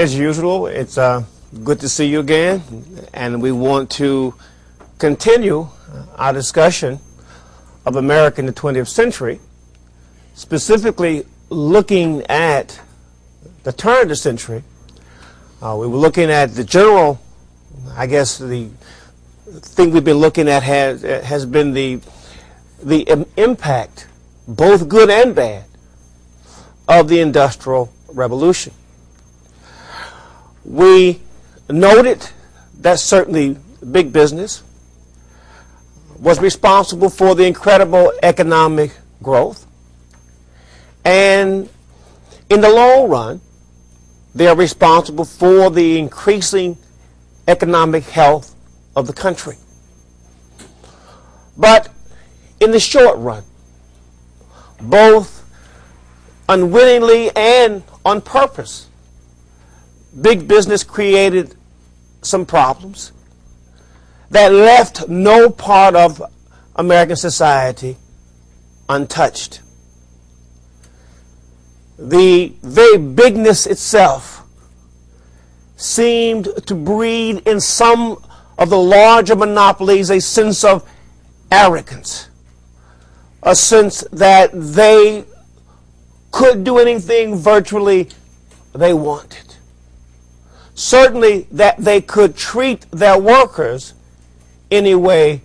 as usual, it's good to see you again, and we want to continue our discussion of America in the 20th century, specifically looking at the turn of the century. We were looking at the general, I guess the thing we've been looking at has been the impact, both good and bad, of the Industrial Revolution. We noted that certainly big business was responsible for the incredible economic growth, and in the long run, they are responsible for the increasing economic health of the country. But in the short run, both unwittingly and on purpose, big business created some problems that left no part of American society untouched. The very bigness itself seemed to breed in some of the larger monopolies a sense of arrogance, a sense that they could do anything virtually they wanted. Certainly that they could treat their workers any way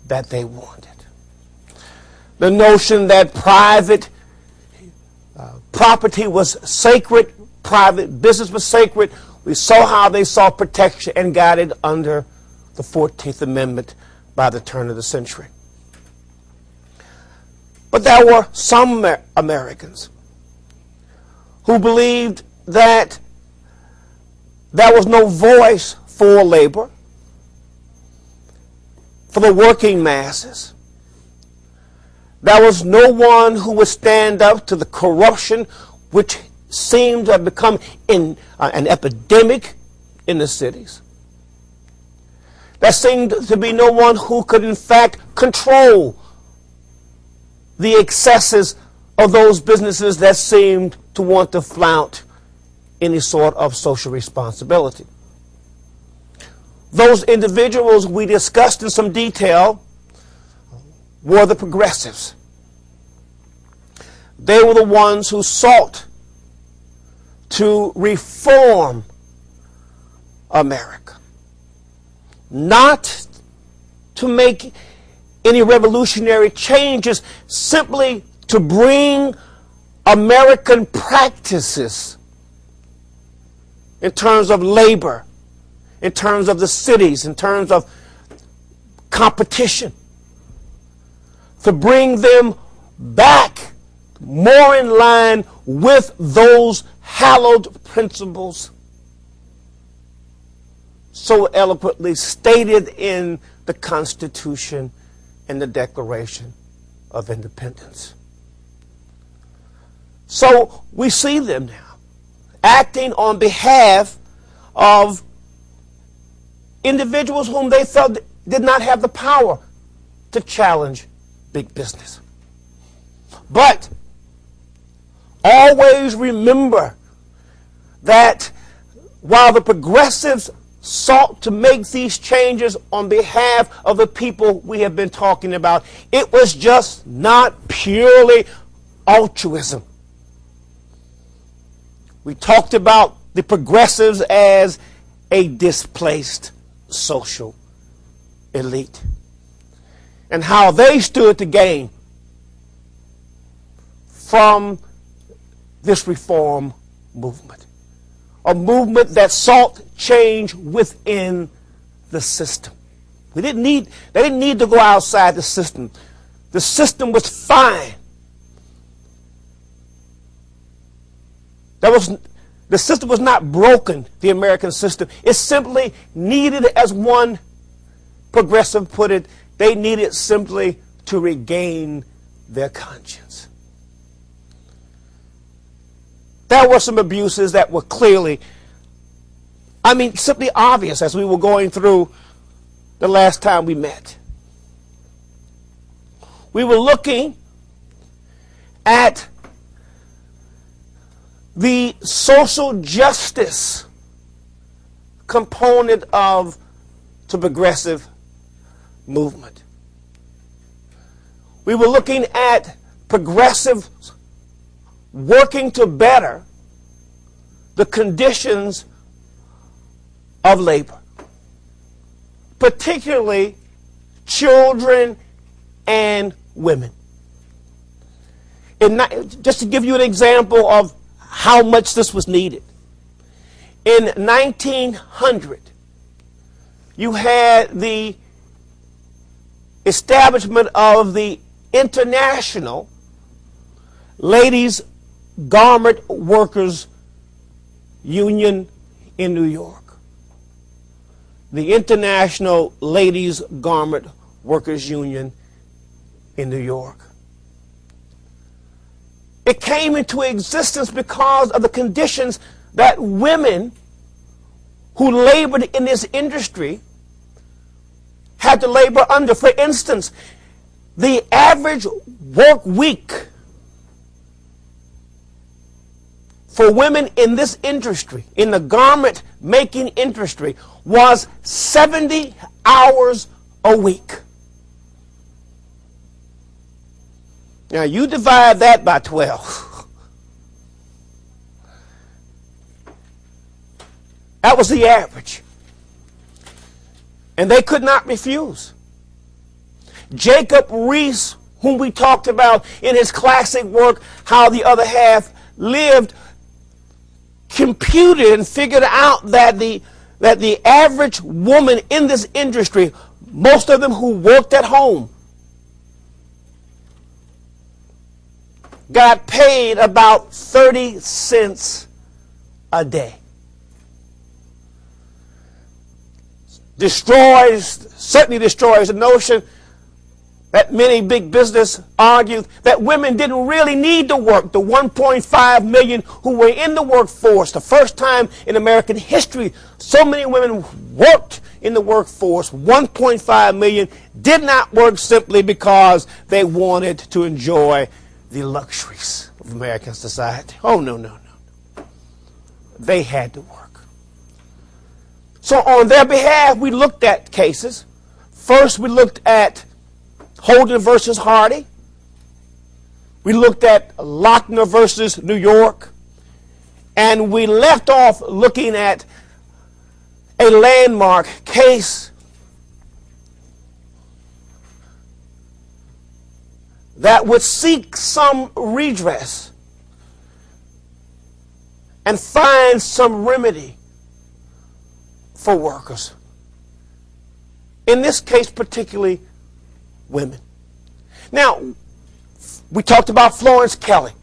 that they wanted. The notion that private property was sacred, private business was sacred, we saw how they saw protection and guided under the 14th Amendment by the turn of the century. But there were some Americans who believed that there was no voice for labor, for the working masses. There was no one who would stand up to the corruption which seemed to have become an epidemic in the cities. There seemed to be no one who could in fact control the excesses of those businesses that seemed to want to flout any sort of social responsibility. Those individuals we discussed in some detail were the progressives. They were the ones who sought to reform America, not to make any revolutionary changes, simply to bring American practices in terms of labor, in terms of the cities, in terms of competition, to bring them back more in line with those hallowed principles so eloquently stated in the Constitution and the Declaration of Independence. So we see them now acting on behalf of individuals whom they felt did not have the power to challenge big business. But always remember that while the progressives sought to make these changes on behalf of the people we have been talking about, it was just not purely altruism. We talked about the progressives as a displaced social elite and how they stood to gain from this reform movement, a movement that sought change within the system. They didn't need to go outside the system. The system was fine. The system was not broken, the American system. It simply needed, as one progressive put it, they needed simply to regain their conscience. There were some abuses that were clearly, simply obvious as we were going through the last time we met. We were looking at the social justice component of the progressive movement. We were looking at progressives working to better the conditions of labor, particularly children and women. Just to give you an example of how much this was needed. In 1900, you had the establishment of the International Ladies Garment Workers Union in New York. The International Ladies Garment Workers Union in New York. It came into existence because of the conditions that women who labored in this industry had to labor under. For instance, the average work week for women in this industry, in the garment making industry, was 70 hours a week. Now you divide that by 12. That was the average. And they could not refuse. Jacob Riis, whom we talked about in his classic work, How the Other Half Lived, computed and figured out that the average woman in this industry, most of them who worked at home, got paid about 30 cents a day. Certainly destroys the notion that many big business argue that women didn't really need to work. The 1.5 million who were in the workforce, the first time in American history so many women worked in the workforce, 1.5 million did not work simply because they wanted to enjoy the luxuries of American society. Oh, no. They had to work. So on their behalf, we looked at cases. First, we looked at Holden versus Hardy. We looked at Lochner versus New York. And we left off looking at a landmark case that would seek some redress and find some remedy for workers. In this case, particularly women. Now, we talked about Florence Kelley,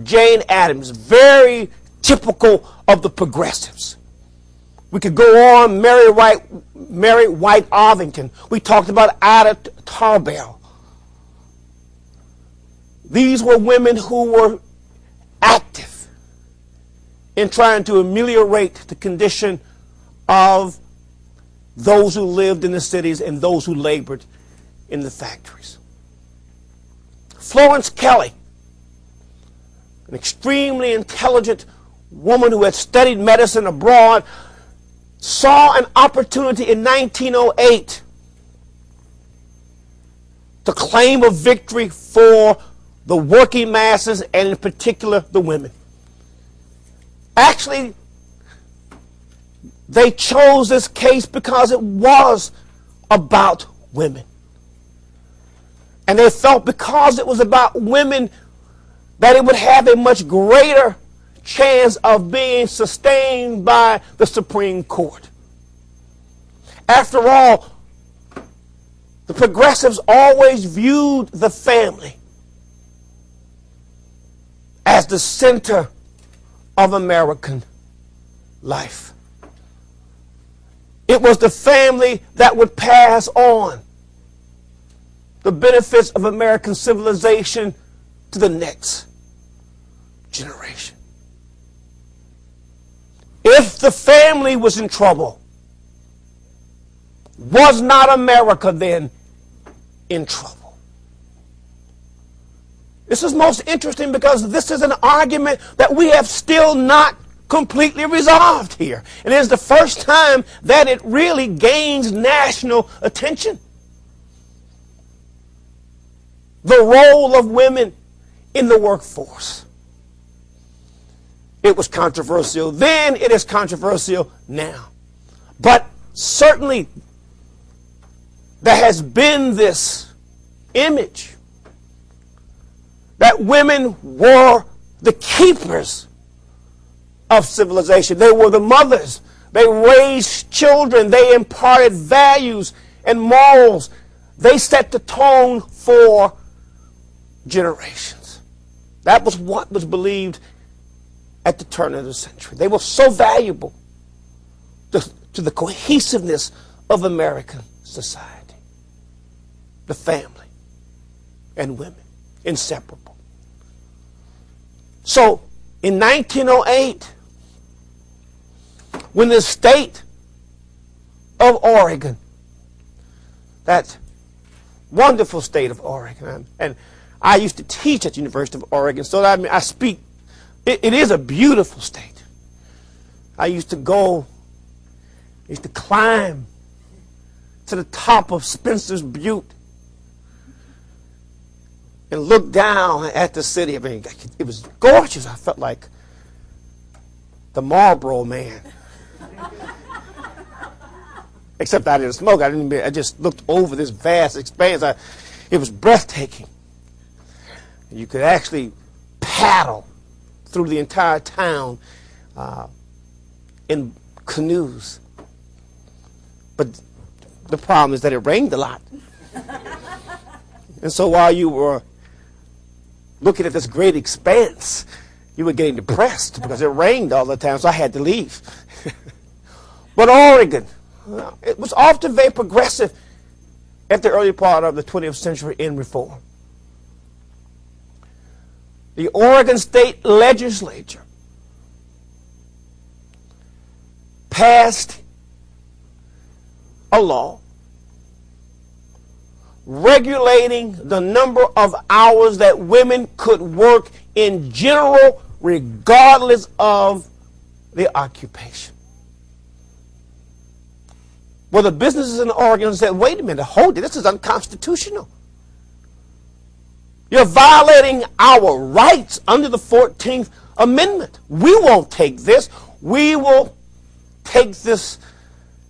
Jane Addams, very typical of the progressives. We could go on, Mary White Arvington. We talked about Ida Tarbell. These were women who were active in trying to ameliorate the condition of those who lived in the cities and those who labored in the factories. Florence Kelley, an extremely intelligent woman who had studied medicine abroad, saw an opportunity in 1908 to claim a victory for the working masses and in particular the women. Actually, they chose this case because it was about women. And they felt because it was about women that it would have a much greater chance of being sustained by the Supreme Court. After all, the progressives always viewed the family as the center of American life. It was the family that would pass on the benefits of American civilization to the next generation. If the family was in trouble, was not America then in trouble? This is most interesting because this is an argument that we have still not completely resolved here. And it's the first time that it really gains national attention. The role of women in the workforce. It was controversial then, it is controversial now. But certainly there has been this image that women were the keepers of civilization. They were the mothers. They raised children. They imparted values and morals. They set the tone for generations. That was what was believed at the turn of the century. They were so valuable to the cohesiveness of American society. The family and women, inseparable. So, in 1908, when the state of Oregon, that wonderful state of Oregon, and I used to teach at the University of Oregon, so that I speak, it is a beautiful state. I used to climb to the top of Spencer's Butte and look down at the city. I mean, it was gorgeous. I felt like the Marlboro Man. Except I didn't smoke. I just looked over this vast expanse. It was breathtaking. You could actually paddle through the entire town in canoes. But the problem is that it rained a lot. And so while you were looking at this great expanse, you were getting depressed because it rained all the time, so I had to leave. But Oregon, it was often very progressive at the early part of the 20th century in reform. The Oregon State Legislature passed a law regulating the number of hours that women could work in general, regardless of the occupation. Well, the businesses in Oregon said, wait a minute, hold it, this is unconstitutional. You're violating our rights under the 14th Amendment. We won't take this. We will take this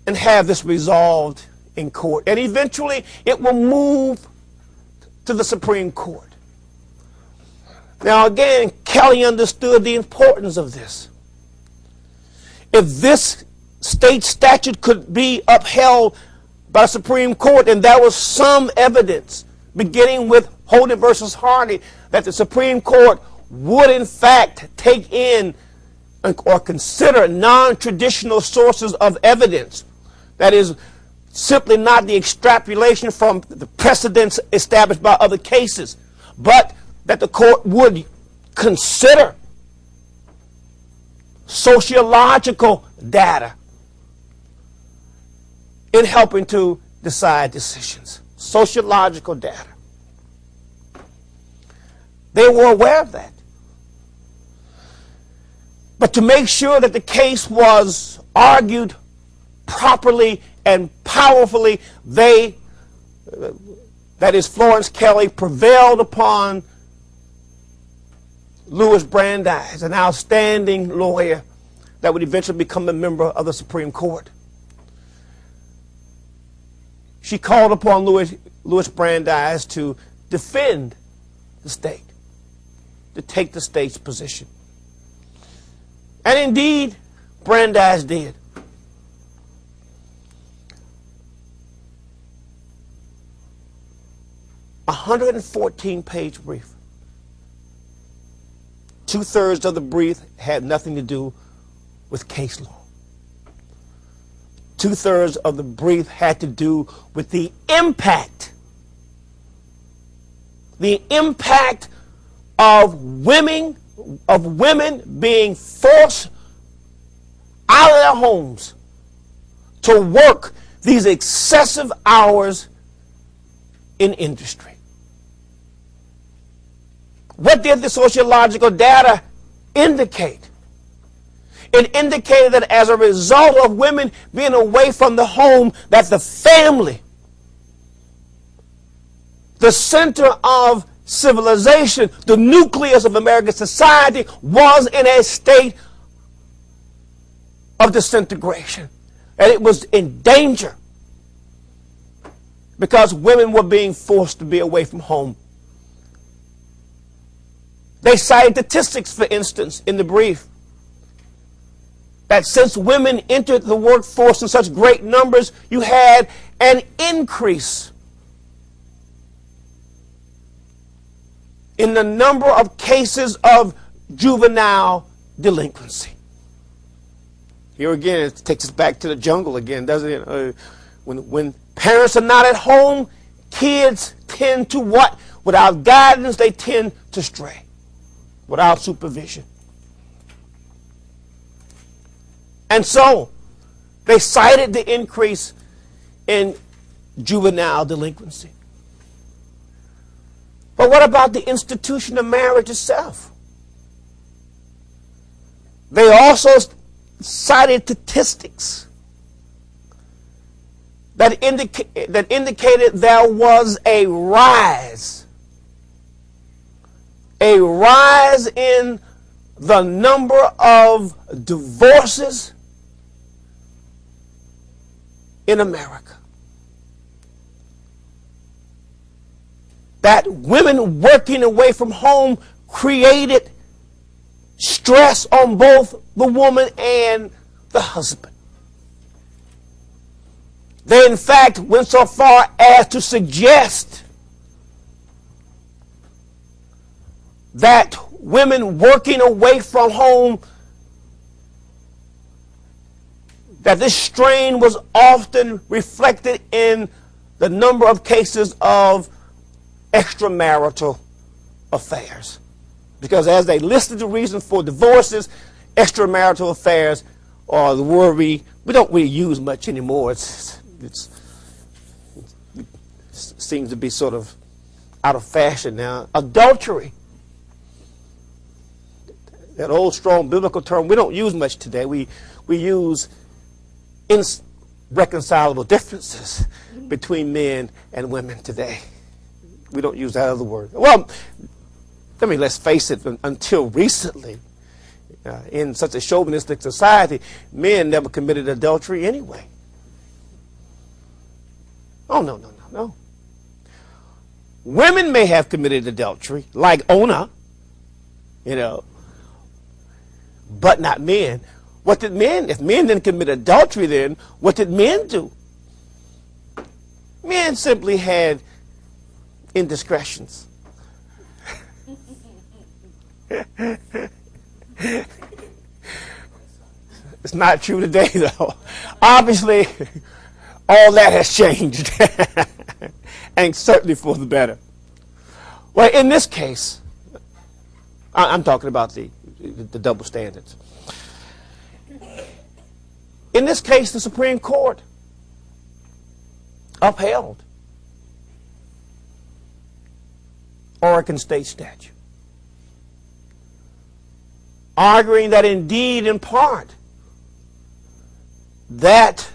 and have this resolved in court. And eventually it will move to the Supreme Court. Now again, Kelly understood the importance of this. If this state statute could be upheld by the Supreme Court, and there was some evidence, beginning with Holden versus Hardy, that the Supreme Court would in fact take in or consider non-traditional sources of evidence. That is simply not the extrapolation from the precedents established by other cases, but that the court would consider sociological data in helping to decide decisions. Sociological data. They were aware of that. But to make sure that the case was argued properly and powerfully, that is Florence Kelly, prevailed upon Louis Brandeis, an outstanding lawyer that would eventually become a member of the Supreme Court. She called upon Louis Brandeis to defend the state, to take the state's position. And indeed, Brandeis did. A 114-page brief. 2/3 of the brief had nothing to do with case law. 2/3 of the brief had to do with the impact of women being forced out of their homes to work these excessive hours in industry. What did the sociological data indicate? It indicated that as a result of women being away from the home, that the family, the center of civilization, the nucleus of American society, was in a state of disintegration. And it was in danger because women were being forced to be away from home. They cited statistics, for instance, in the brief, that since women entered the workforce in such great numbers, you had an increase in the number of cases of juvenile delinquency. Here again, it takes us back to the jungle again, doesn't it? When parents are not at home, kids tend to what? Without guidance, they tend to stray. Without supervision. And so, they cited the increase in juvenile delinquency. But what about the institution of marriage itself? They also cited statistics that indicated there was a rise in the number of divorces in America. That women working away from home created stress on both the woman and the husband. They, in fact, went so far as to suggest that women working away from home, that this strain was often reflected in the number of cases of extramarital affairs. Because as they listed the reason for divorces, extramarital affairs are the word we don't really use much anymore. It seems to be sort of out of fashion now. Adultery. That old strong biblical term we don't use much today. We use irreconcilable differences between men and women today. We don't use that other word. Well, let's face it, until recently, in such a chauvinistic society, men never committed adultery anyway. Oh, no. Women may have committed adultery, like Ona, but not men. What did men? If men didn't commit adultery, then what did men do? Men simply had indiscretions. It's not true today, though. Obviously, all that has changed, and certainly for the better. Well, in this case, I'm talking about the double standards. In this case, the Supreme Court upheld Oregon state statute, arguing that indeed, in part, that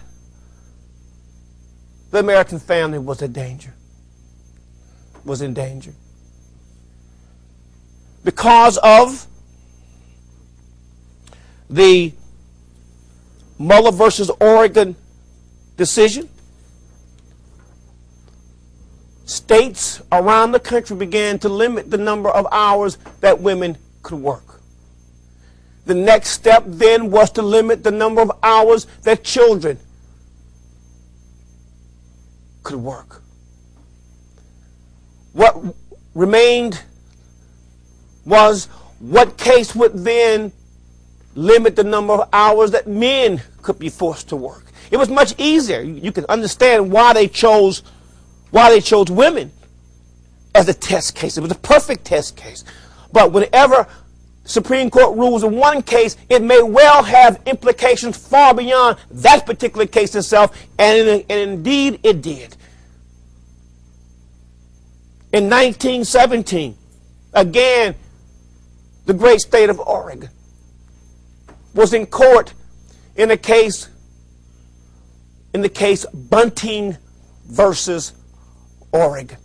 the American family was in danger, because of the Muller versus Oregon decision. States around the country began to limit the number of hours that women could work. The next step then was to limit the number of hours that children could work. What remained was what case would then limit the number of hours that men could be forced to work. It was much easier. You can understand why they chose women as a test case. It was a perfect test case. But whenever Supreme Court rules in one case, it may well have implications far beyond that particular case itself, and indeed it did. In 1917, again, the great state of Oregon was in court in the case Bunting versus Oregon.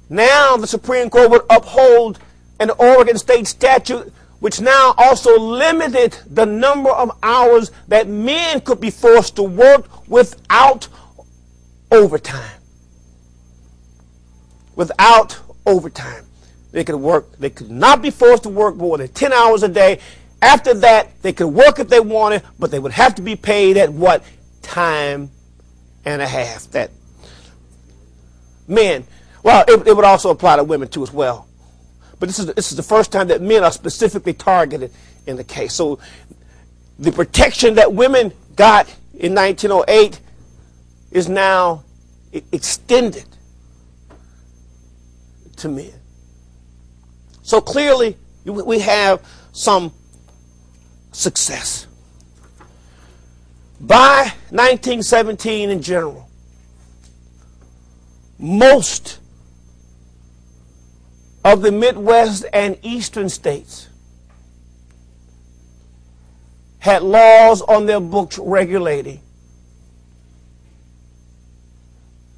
Now the Supreme Court would uphold an Oregon state statute which now also limited the number of hours that men could be forced to work without overtime. Without overtime. They could not be forced to work more than 10 hours a day. After that, they could work if they wanted, but they would have to be paid at what? Time and a half. That men, well, it would also apply to women too as well. But this is the first time that men are specifically targeted in the case. So the protection that women got in 1908 is now extended to men. So clearly we have some success. By 1917 in general, most of the Midwest and Eastern states had laws on their books regulating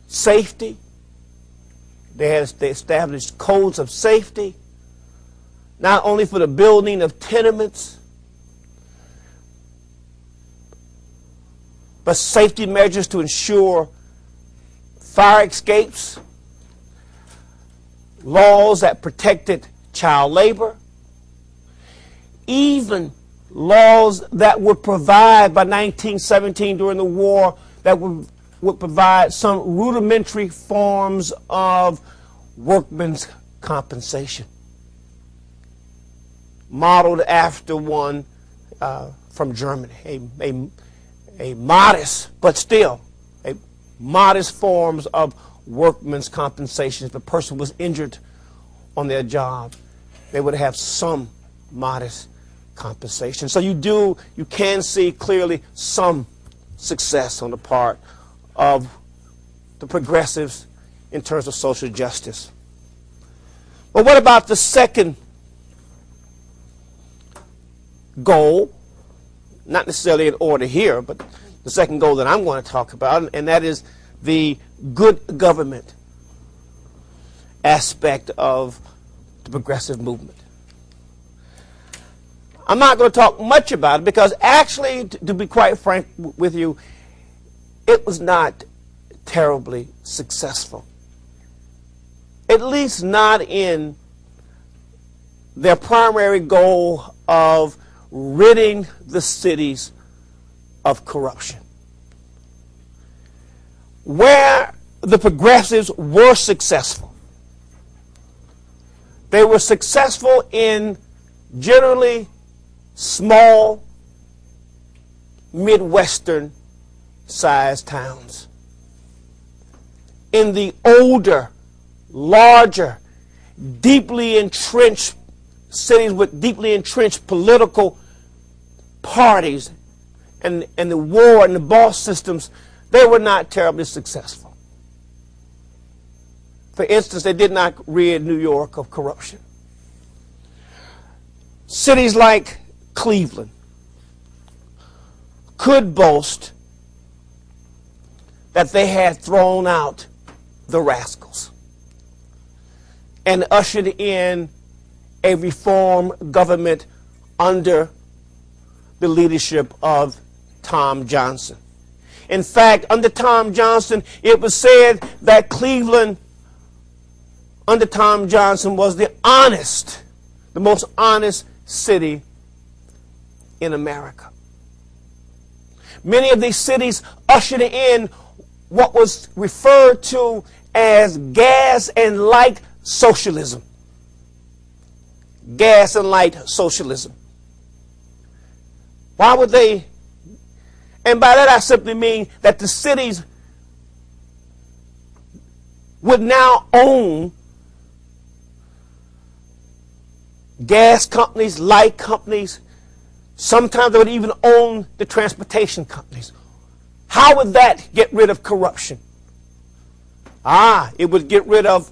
safety. They established codes of safety, not only for the building of tenements, but safety measures to ensure fire escapes, laws that protected child labor, even laws that would provide, by 1917 during the war, that would provide some rudimentary forms of workmen's compensation, modeled after one from Germany, a modest, but still, a modest forms of workmen's compensation. If a person was injured on their job, they would have some modest compensation. So you can see clearly some success on the part of the progressives in terms of social justice. But what about the second goal? Not necessarily in order here, but the second goal that I'm going to talk about, and that is the good government aspect of the progressive movement. I'm not going to talk much about it because actually, to be quite frank with you, it was not terribly successful. At least not in their primary goal of ridding the cities of corruption. Where the progressives were successful, they were successful in generally small, Midwestern sized towns. In the older, larger, deeply entrenched cities with deeply entrenched political parties and the war and the boss systems, they were not terribly successful. For instance, they did not rid New York of corruption. Cities like Cleveland could boast that they had thrown out the rascals and ushered in a reform government under the leadership of Tom Johnson. In fact, under Tom Johnson, it was said that Cleveland, under Tom Johnson, was the most honest city in America. Many of these cities ushered in what was referred to as gas and light socialism. Gas and light socialism. Why would they? And by that I simply mean that the cities would now own gas companies, light companies. Sometimes they would even own the transportation companies. How would that get rid of corruption? It would get rid of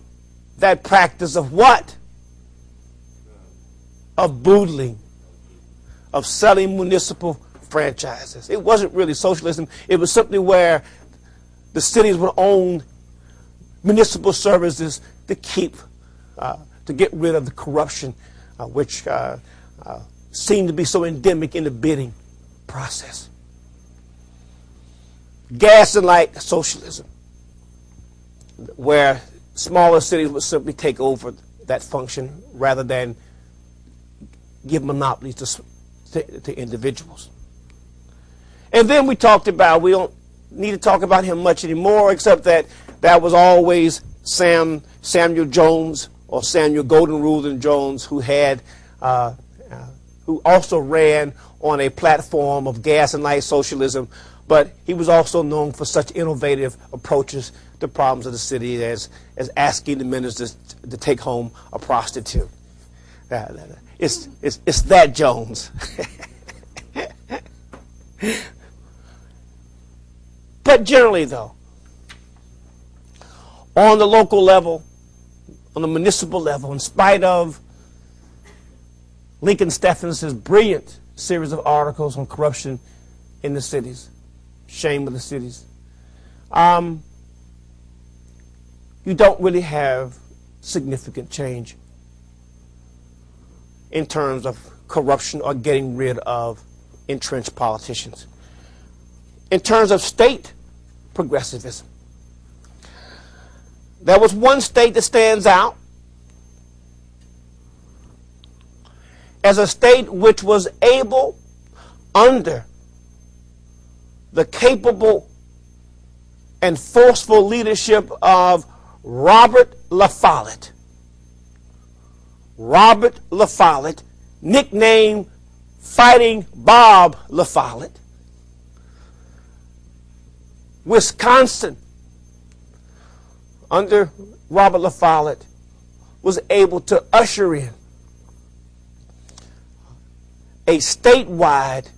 that practice of what? Of boodling of selling municipal franchises. It wasn't really socialism. It was simply where the cities would own municipal services to get rid of the corruption, which seemed to be so endemic in the bidding process. Gas and light socialism, where smaller cities would simply take over that function rather than give monopolies to individuals. And then we talked about, we don't need to talk about him much anymore, except that was always Samuel Jones, or Samuel Golden Rule Jones, who also ran on a platform of gas and light socialism, but he was also known for such innovative approaches to problems of the city as asking the ministers to take home a prostitute. It's that Jones. But generally, though, on the local level, on the municipal level, in spite of Lincoln Steffens' brilliant series of articles on corruption in the cities, shame of the cities, you don't really have significant change in terms of corruption or getting rid of entrenched politicians. In terms of state progressivism, there was one state that stands out as a state which was able, under the capable and forceful leadership of Robert La Follette. Robert La Follette, nicknamed Fighting Bob La Follette. Wisconsin, under Robert La Follette, was able to usher in a statewide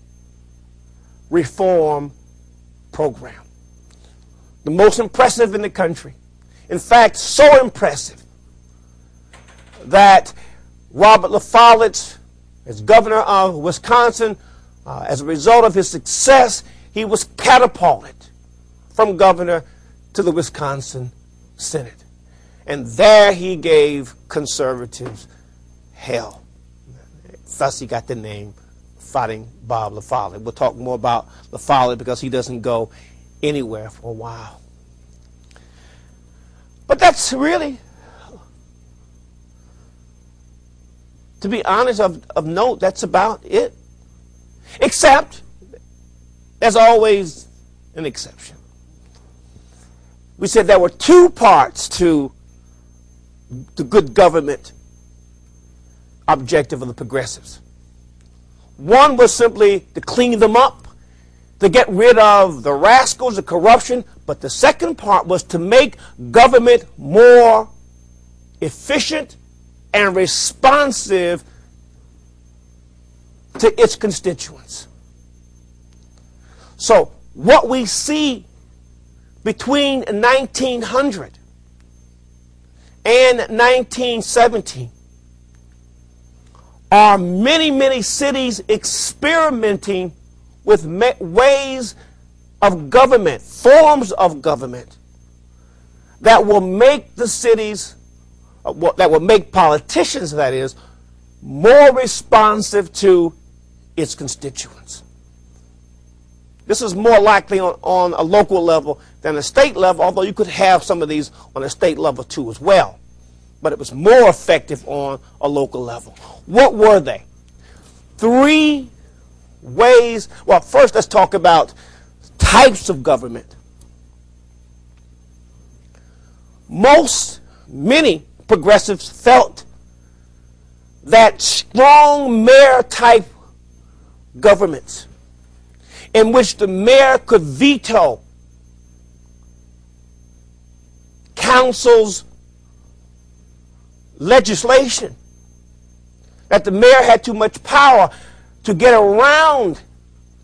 reform program. The most impressive in the country. In fact, so impressive that Robert La Follette, as governor of Wisconsin, as a result of his success, he was catapulted from governor to the Wisconsin Senate. And there he gave conservatives hell. Thus he got the name Fighting Bob La Follette. We'll talk more about La Follette because he doesn't go anywhere for a while. But that's really, to be honest, of note, that's about it. Except, there's always an exception. We said there were two parts to the good government objective of the progressives. One was simply to clean them up, to get rid of the rascals, the corruption, but the second part was to make government more efficient and responsive to its constituents. So what we see between 1900 and 1917 are many, many cities experimenting with ways of government, forms of government that will make the cities, that will make politicians, that is, more responsive to its constituents. This is more likely on a local level than a state level, although you could have some of these on a state level too as well. But it was more effective on a local level. What were they? Three ways. Well, first let's talk about types of government. Many progressives felt that strong mayor-type governments in which the mayor could veto council's legislation, that the mayor had too much power to get around,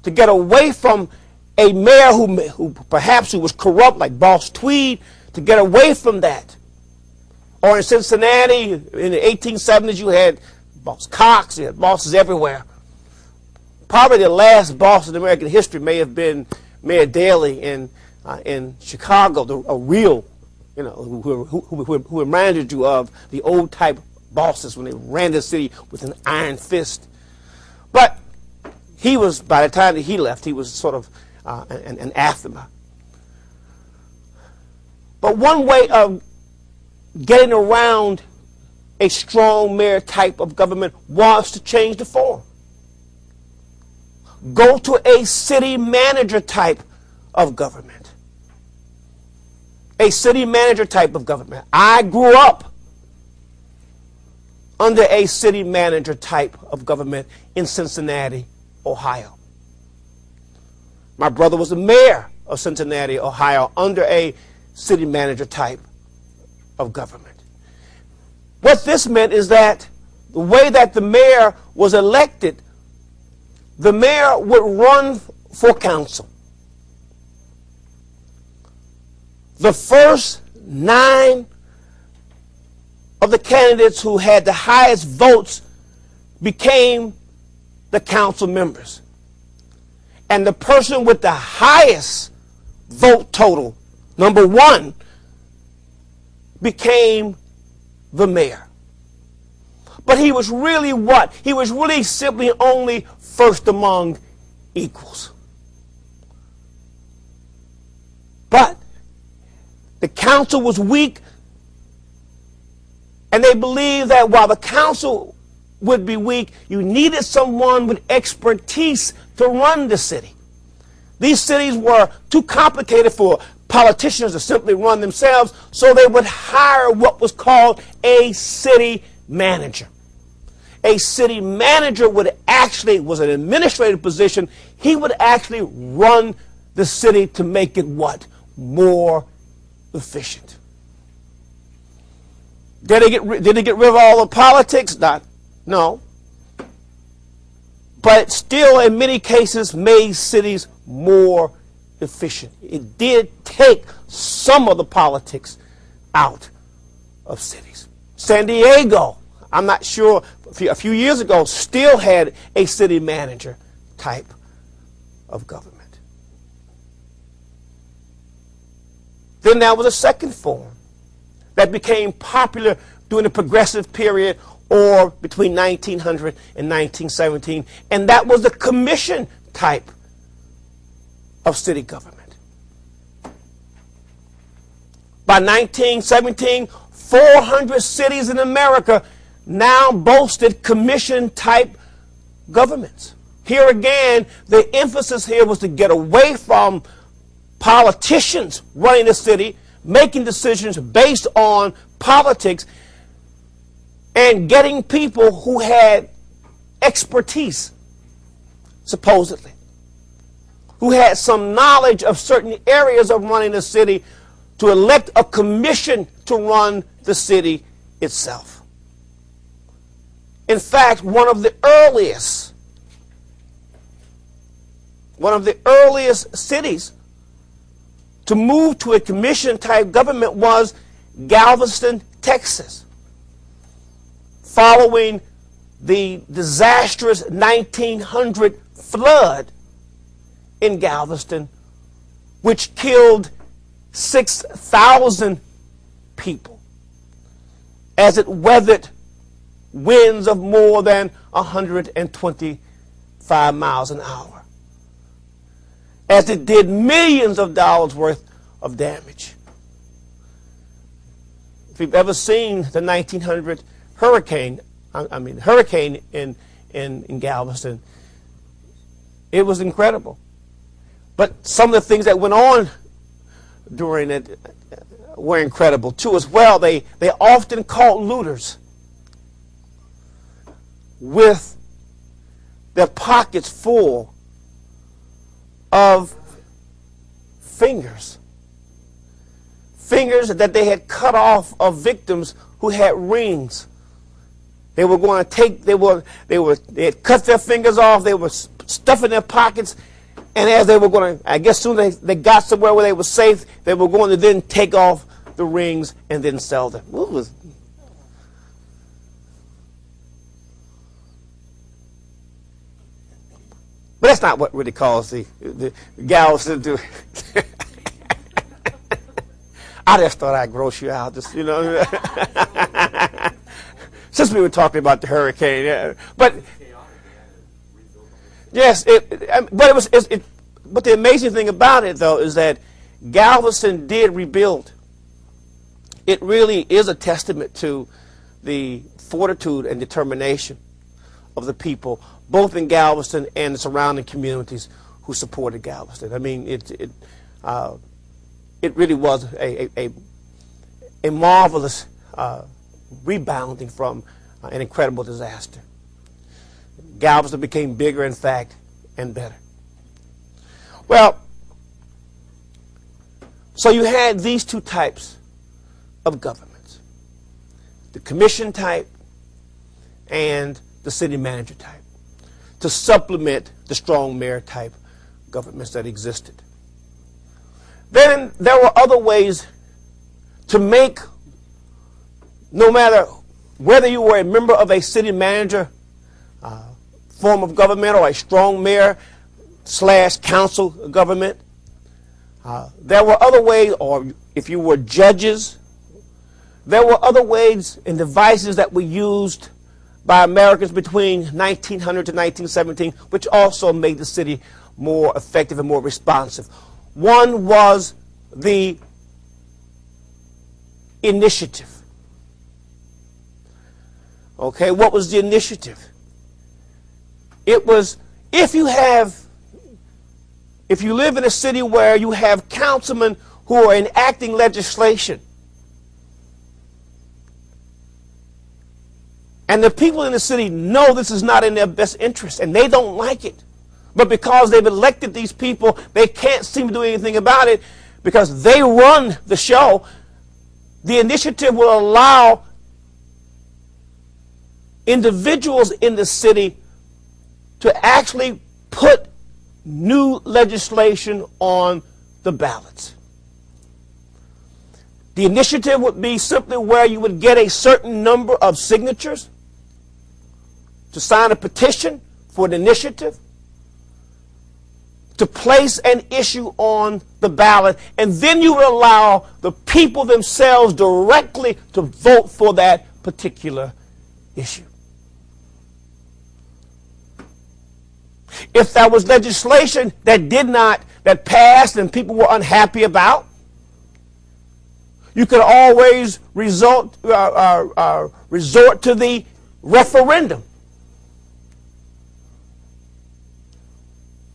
to get away from a mayor who perhaps was corrupt, like Boss Tweed, to get away from that. Or in Cincinnati in the 1870s, you had Boss Cox, you had bosses everywhere. Probably the last boss in American history may have been Mayor Daley in Chicago, a real, who reminded you of the old type bosses when they ran the city with an iron fist. But he was, by the time that he left, he was sort of an anathema. But one way of getting around a strong mayor type of government was to change the form. Go to a city manager type of government. A city manager type of government. I grew up under a city manager type of government in Cincinnati, Ohio. My brother was the mayor of Cincinnati, Ohio, under a city manager type of government. What this meant is that the way that the mayor was elected, the mayor would run for council. The first 9 of the candidates who had the highest votes became the council members. And the person with the highest vote total, number 1, became the mayor. But he was really what? He was really simply only first among equals. But the council was weak, and they believed that while the council would be weak, you needed someone with expertise to run the city. These cities were too complicated for politicians to simply run themselves, so they would hire what was called a city manager. A city manager was an administrative position. He would actually run the city to make it what? More efficient. Did they get rid of all the politics? No. But still, in many cases, made cities more efficient. It did take some of the politics out of cities. San Diego, I'm not sure, a few years ago, still had a city manager type of government. Then there was a second form that became popular during the progressive period, or between 1900 and 1917, and that was the commission type of city government. By 1917, 400 cities in America now boasted commission type governments. Here again, the emphasis here was to get away from politicians running the city, making decisions based on politics, and getting people who had expertise, supposedly, who had some knowledge of certain areas of running the city, to elect a commission to run the city itself. In fact, one of the earliest cities to move to a commission type government was Galveston, Texas, following the disastrous 1900 flood in Galveston, which killed 6,000 people as it weathered winds of more than 125 miles an hour, as it did millions of dollars worth of damage. If you've ever seen the 1900 hurricane in Galveston, it was incredible. But some of the things that went on during it were incredible too as well. They often caught looters with their pockets full of fingers that they had cut off of victims who had rings. They were going to take, they had cut their fingers off, they were stuffing their pockets, and as they were going to, I guess soon they got somewhere where they were safe, they were going to then take off the rings and then sell them. But that's not what really caused the Galveston to. I just thought I'd gross you out, just, you know. Since we were talking about the hurricane, yeah. But yes, but the amazing thing about it, though, is that Galveston did rebuild. It really is a testament to the fortitude and determination of the people, both in Galveston and the surrounding communities who supported Galveston. I mean, it really was a marvelous rebounding from an incredible disaster. Galveston became bigger, in fact, and better. Well, so you had these two types of governments, the commission type and the city manager type, to supplement the strong mayor type governments that existed. Then there were other ways to make, no matter whether you were a member of a city manager form of government or a strong mayor / council government, there were other ways, or if you were judges, there were other ways and devices that were used by Americans between 1900 to 1917, which also made the city more effective and more responsive. One was the initiative. Okay, what was the initiative? It was, if you live in a city where you have councilmen who are enacting legislation, and the people in the city know this is not in their best interest, and they don't like it, but because they've elected these people, they can't seem to do anything about it because they run the show, the initiative will allow individuals in the city to actually put new legislation on the ballots. The initiative would be simply where you would get a certain number of signatures to sign a petition for an initiative, to place an issue on the ballot, and then you would allow the people themselves directly to vote for that particular issue. If there was legislation that passed and people were unhappy about, you could always resort to the referendum.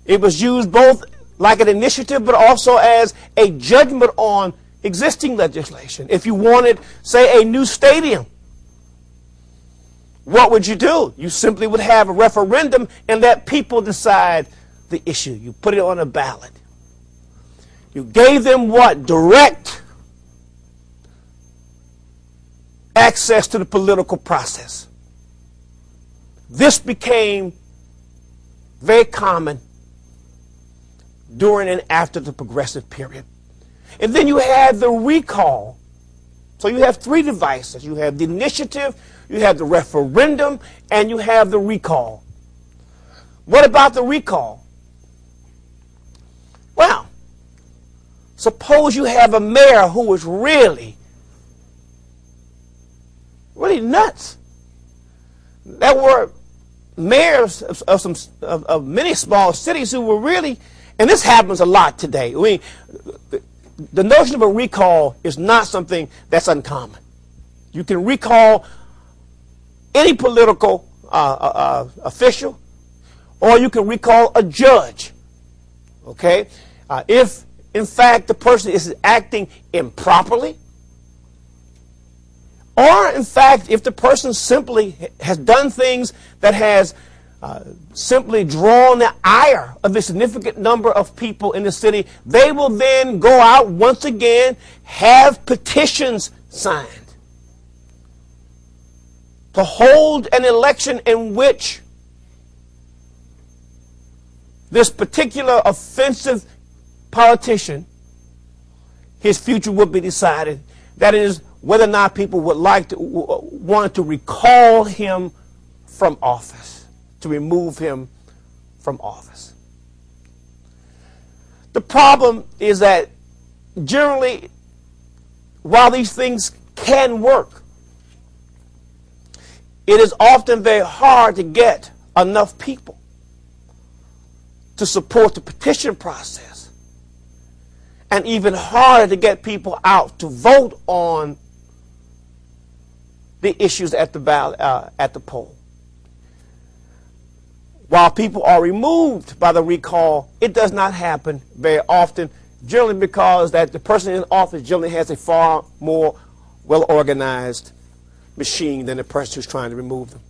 It was used both like an initiative but also as a judgment on existing legislation. If you wanted, say, a new stadium, what would you do? You simply would have a referendum and let people decide the issue. You put it on a ballot. You gave them what? Direct access to the political process. This became very common during and after the progressive period. And then you had the recall. So you have three devices. You have the initiative, you have the referendum, and you have the recall. What about the recall? Well, suppose you have a mayor who was really nuts. There were mayors of many small cities who were really, and this happens a lot today. I mean, the notion of a recall is not something that's uncommon. You can recall any political official, or you can recall a judge. Okay? If, in fact, the person is acting improperly, or, in fact, if the person simply has done things that has simply drawn the ire of a significant number of people in the city, they will then go out once again, have petitions signed to hold an election in which this particular offensive politician, his future would be decided. That is, whether or not people would want to recall him from office, to remove him from office. The problem is that generally, while these things can work, it is often very hard to get enough people to support the petition process, and even harder to get people out to vote on the issues at the ballot, at the poll. While people are removed by the recall, it does not happen very often, generally because that the person in office generally has a far more well-organized machine than the person who's trying to remove them.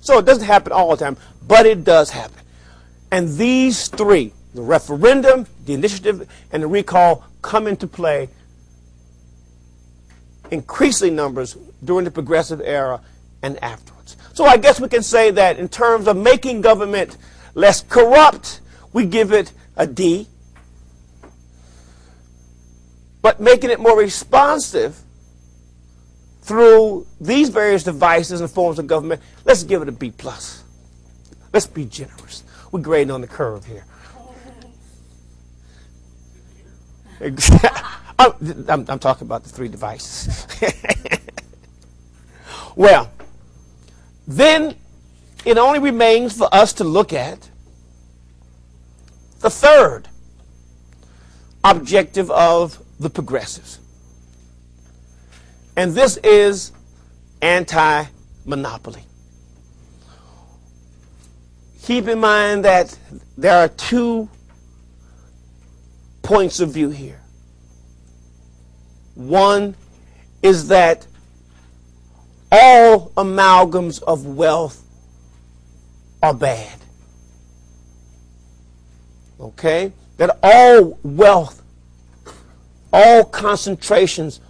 So it doesn't happen all the time, but it does happen. And these three, the referendum, the initiative, and the recall, come into play increasing numbers during the progressive era and afterwards. So I guess we can say that in terms of making government less corrupt, we give it a D. But making it more responsive through these various devices and forms of government, let's give it a B+. Let's be generous. We're grading on the curve here. I'm talking about the three devices. Well, then it only remains for us to look at the third objective of the progressives. And this is anti-monopoly. Keep in mind that there are two points of view here. One is that all amalgams of wealth are bad. Okay? That all wealth, all concentrations,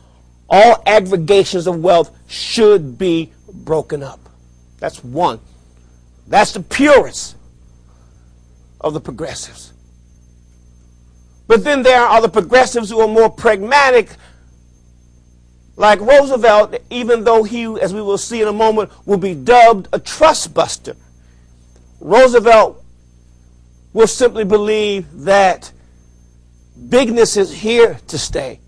all aggregations of wealth should be broken up. That's one. That's the purists of the progressives. But then there are the progressives who are more pragmatic, like Roosevelt, even though he, as we will see in a moment, will be dubbed a trust buster. Roosevelt will simply believe that bigness is here to stay,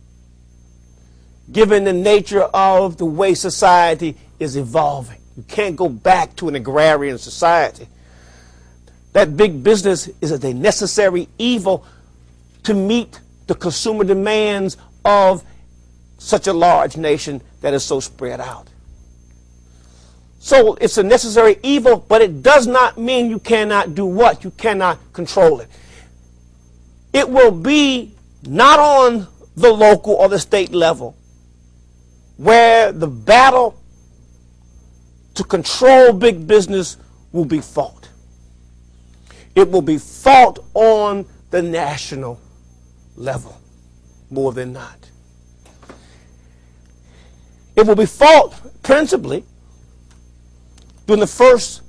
given the nature of the way society is evolving. You can't go back to an agrarian society. That big business is a necessary evil to meet the consumer demands of such a large nation that is so spread out. So it's a necessary evil, but it does not mean you cannot do what? You cannot control it. It will be not on the local or the state level where the battle to control big business will be fought. It will be fought on the national level, more than not. It will be fought principally during the first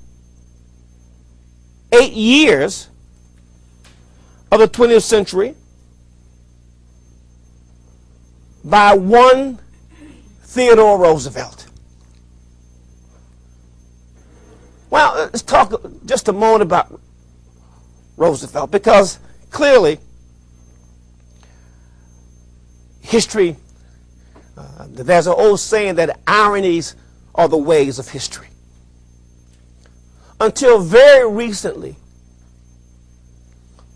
8 years of the 20th century by one Theodore Roosevelt. Well, let's talk just a moment about Roosevelt, because clearly history, there's an old saying that ironies are the ways of history. Until very recently,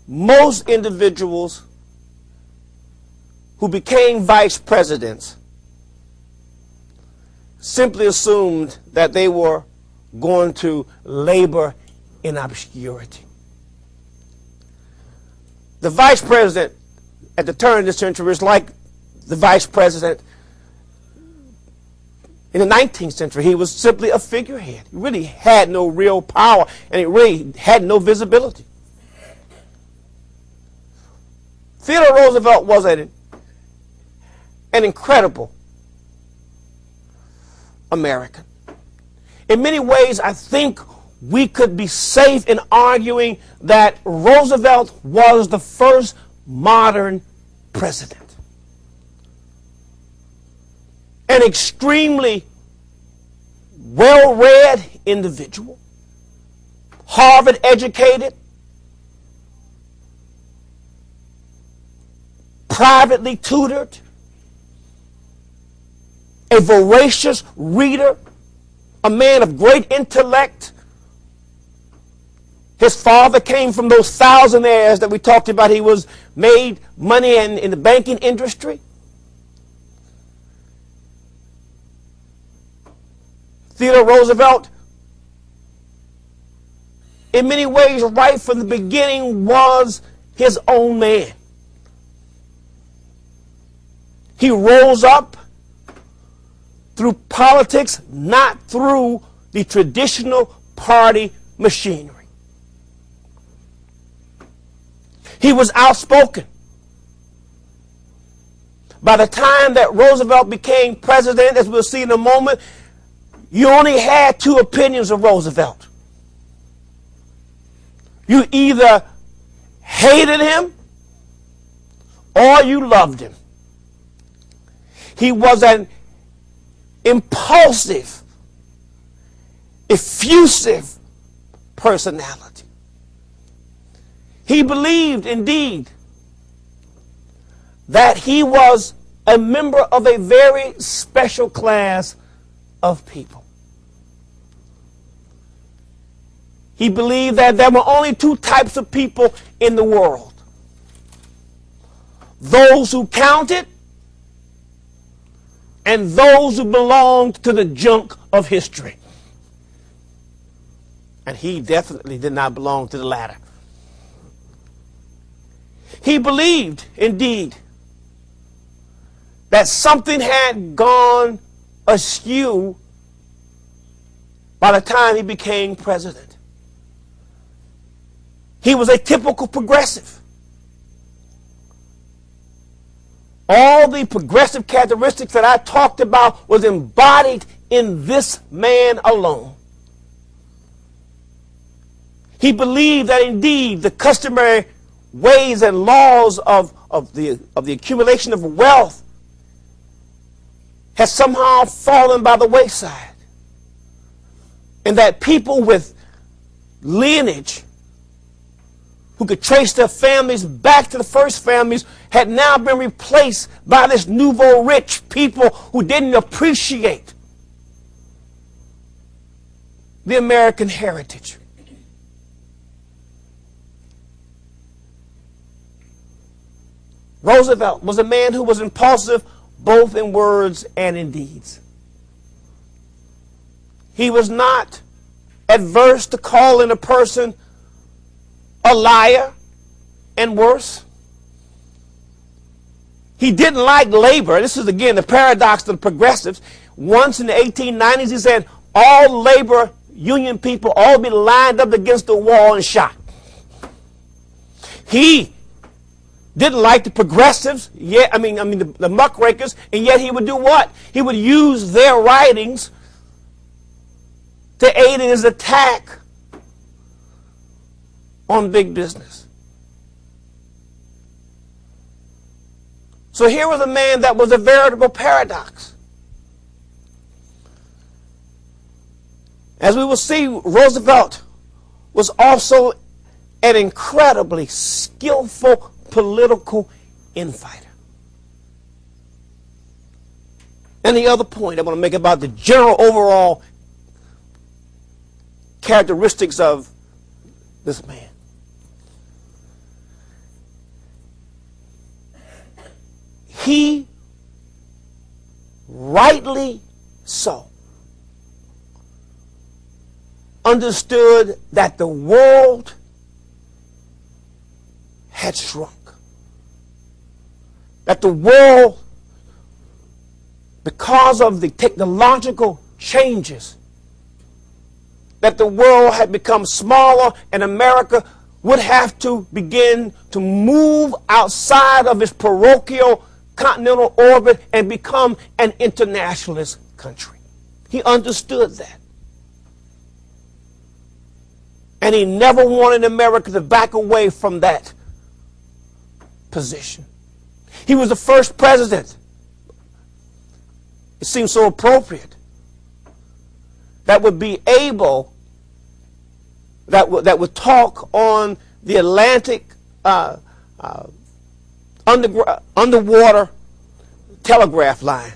most individuals who became vice presidents simply assumed that they were going to labor in obscurity. The vice president at the turn of the century is like the vice president in the 19th century. He was simply a figurehead. He really had no real power, and he really had no visibility. Theodore Roosevelt was an incredible American. In many ways, I think we could be safe in arguing that Roosevelt was the first modern president. An extremely well-read individual, Harvard educated, privately tutored, a voracious reader, a man of great intellect. His father came from those thousandaires that we talked about. He was made money in the banking industry. Theodore Roosevelt, in many ways, right from the beginning, was his own man. He rose up through politics, not through the traditional party machinery. He was outspoken. By the time that Roosevelt became president, as we'll see in a moment, you only had two opinions of Roosevelt. You either hated him or you loved him. He was an impulsive, effusive personality. He believed, indeed, that he was a member of a very special class of people. He believed that there were only two types of people in the world: those who counted and those who belonged to the junk of history. And he definitely did not belong to the latter. He believed, indeed, that something had gone askew by the time he became president. He was a typical progressive. All the progressive characteristics that I talked about was embodied in this man alone. He believed that indeed the customary ways and laws of the accumulation of wealth has somehow fallen by the wayside, and that people with lineage who could trace their families back to the first families had now been replaced by this nouveau rich, people who didn't appreciate the American heritage. Roosevelt was a man who was impulsive both in words and in deeds. He was not adverse to calling a person a liar and worse. He didn't like labor. This is, again, the paradox of the progressives. Once in the 1890s, he said all labor union people all be lined up against the wall and shot. He didn't like the progressives, the muckrakers, and yet he would do what? He would use their writings to aid in his attack on big business. So here was a man that was a veritable paradox. As we will see, Roosevelt was also an incredibly skillful political infighter. And the other point I want to make about the general overall characteristics of this man. He, rightly so, understood that the world had shrunk. That the world, because of the technological changes, that the world had become smaller, and America would have to begin to move outside of its parochial continental orbit and become an internationalist country. He understood that. And he never wanted America to back away from that position. He was the first president, it seems so appropriate, that would be able, that would talk on the Atlantic underwater telegraph line.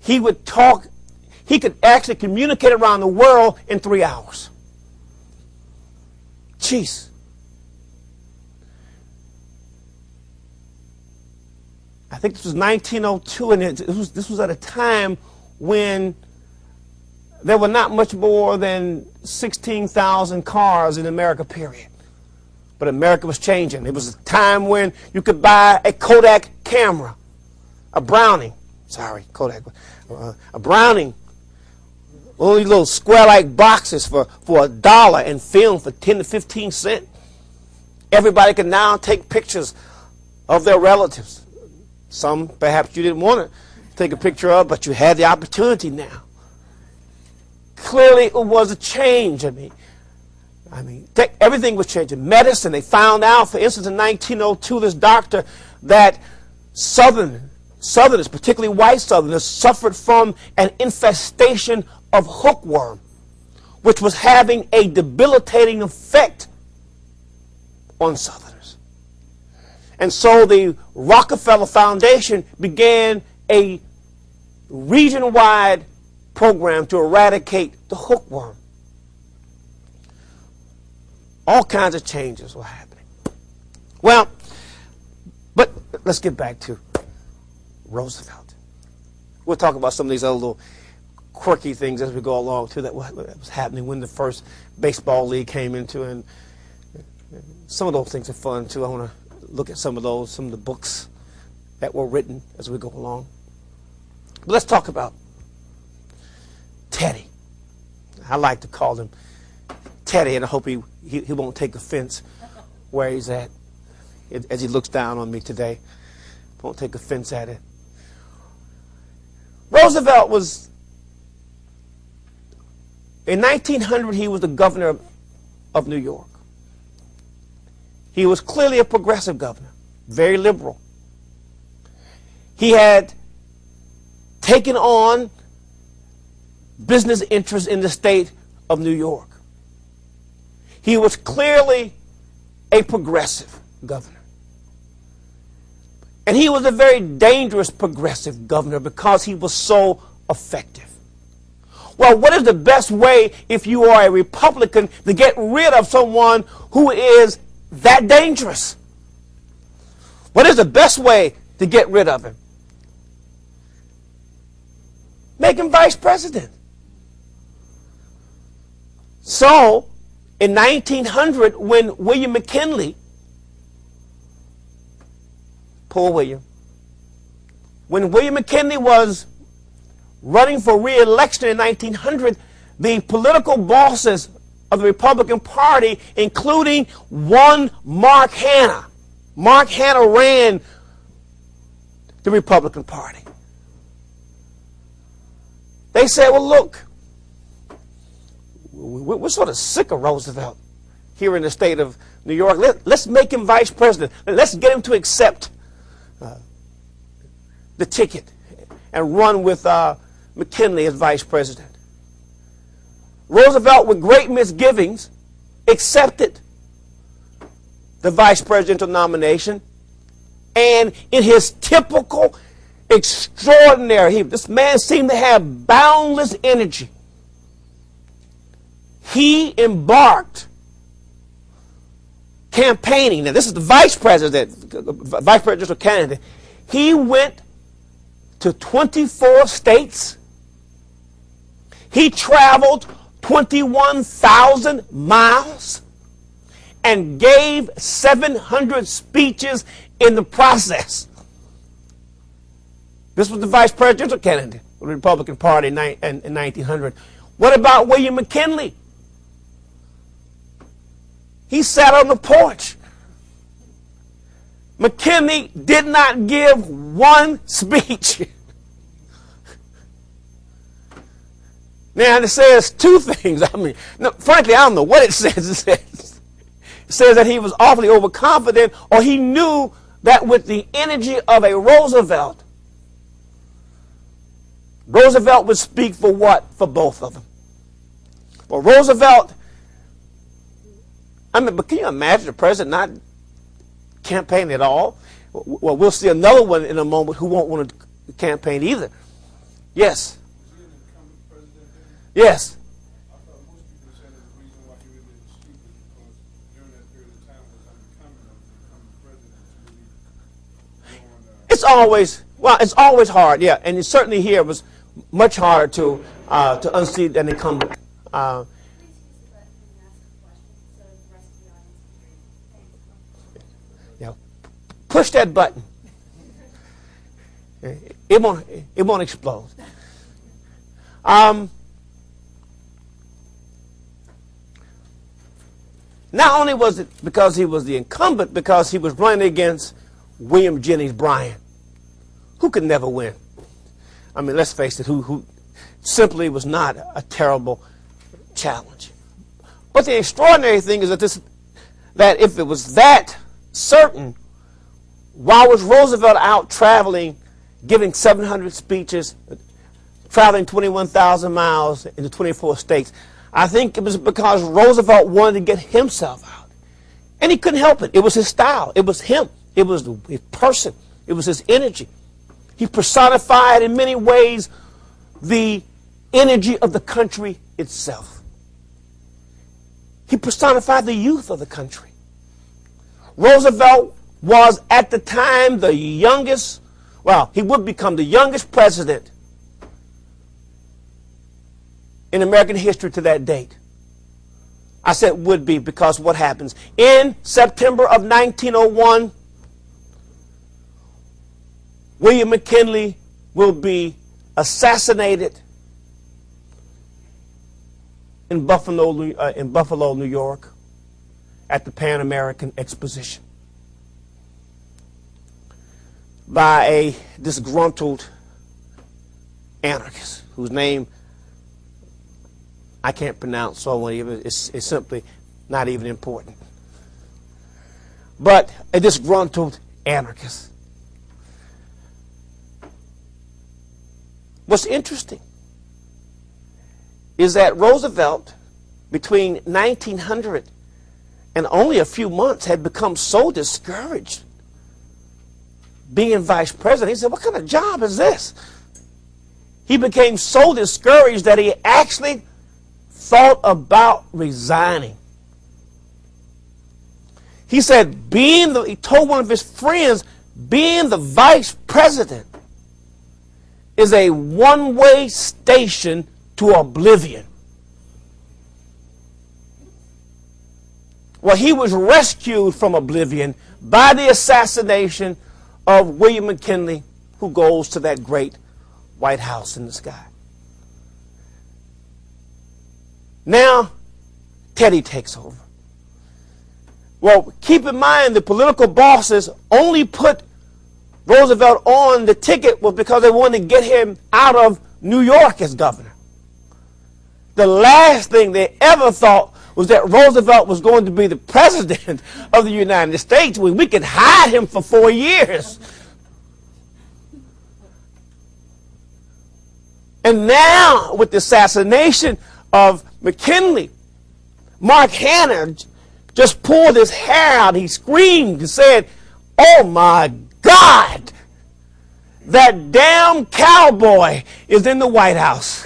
He would talk, he could actually communicate around the world in 3 hours. Jeez. I think this was 1902, and this was at a time when there were not much more than 16,000 cars in America, period. But America was changing. It was a time when you could buy a Kodak camera, a Browning, a Browning, only little square-like boxes for $1 and film for 10 to 15 cents. Everybody can now take pictures of their relatives. Some perhaps you didn't want to take a picture of, but you had the opportunity now. Clearly it was a change. I mean, everything was changing. Medicine, they found out, for instance, in 1902, this doctor, that Southerners, particularly white Southerners, suffered from an infestation of hookworm, which was having a debilitating effect on Southerners. And so the Rockefeller Foundation began a region-wide program to eradicate the hookworm. All kinds of changes were happening. Well, but let's get back to Roosevelt. We'll talk about some of these other little quirky things as we go along too, that was happening when the first baseball league came into, and some of those things are fun too. I want to look at some of the books that were written as we go along. But let's talk about Teddy. I like to call him Teddy, and I hope he won't take offense where he's at as he looks down on me today. Won't take offense at it. Roosevelt was, in 1900, he was the governor of New York. He was clearly a progressive governor, very liberal. He had taken on business interests in the state of New York. He was clearly a progressive governor. And he was a very dangerous progressive governor because he was so effective. Well, what is the best way, if you are a Republican, to get rid of someone who is that dangerous? What is the best way to get rid of him? Make him vice president. So, in 1900, when William McKinley, poor William, when William McKinley was running for re-election in 1900, the political bosses of the Republican Party, including one Mark Hanna ran the Republican Party. They said, well, look, we're sort of sick of Roosevelt here in the state of New York. Let's make him vice president. Let's get him to accept the ticket and run with McKinley as vice president. Roosevelt, with great misgivings, accepted the vice presidential nomination, and in his typical extraordinary, this man seemed to have boundless energy. He embarked campaigning. Now, this is the vice presidential candidate. He went to 24 states. He traveled 21,000 miles and gave 700 speeches in the process. This was the vice presidential candidate of the Republican Party in 1900. What about William McKinley? He sat on the porch. McKinley did not give one speech. Now, it says two things. Frankly, I don't know what it says. It says that he was awfully overconfident, or he knew that with the energy of a Roosevelt would speak for what? For both of them. Well, Roosevelt, but can you imagine the president not campaign at all. Well, we'll see another one in a moment who won't want to campaign either. Yes. Was he an incumbent president then? Yes. I thought most people said that the reason why he really didn't speak was because during that period of time was unbecoming of the incumbent president to really go on. It's always hard, yeah, and certainly here it was much harder to unseat an incumbent. Yeah, push that button. It won't explode. Not only was it because he was the incumbent, because he was running against William Jennings Bryan, who could never win. I mean, let's face it, who simply was not a terrible challenge. But the extraordinary thing is that if it was that certain, why was Roosevelt out traveling, giving 700 speeches, traveling 21,000 miles into 24 states? I think it was because Roosevelt wanted to get himself out. And he couldn't help it. It was his style. It was him. It was his person. It was his energy. He personified in many ways the energy of the country itself. He personified the youth of the country. Roosevelt was at the time the youngest, well, he would become the youngest president in American history to that date. I said would be because what happens? In September of 1901, William McKinley will be assassinated in Buffalo, New York, at the Pan American Exposition by a disgruntled anarchist whose name I can't pronounce, so it's simply not even important. But a disgruntled anarchist. What's interesting is that Roosevelt, between 1900 and only a few months, had become so discouraged being vice president. He said, what kind of job is this? He became so discouraged that he actually thought about resigning. He said, he told one of his friends, being the vice president is a one-way station to oblivion. Well, he was rescued from oblivion by the assassination of William McKinley, who goes to that great White House in the sky. Now, Teddy takes over. Well, keep in mind the political bosses only put Roosevelt on the ticket was because they wanted to get him out of New York as governor. The last thing they ever thought was that Roosevelt was going to be the president of the United States when we could hide him for 4 years. And now, with the assassination of McKinley, Mark Hanna just pulled his hair out. He screamed and said, "Oh my God, that damn cowboy is in the White House."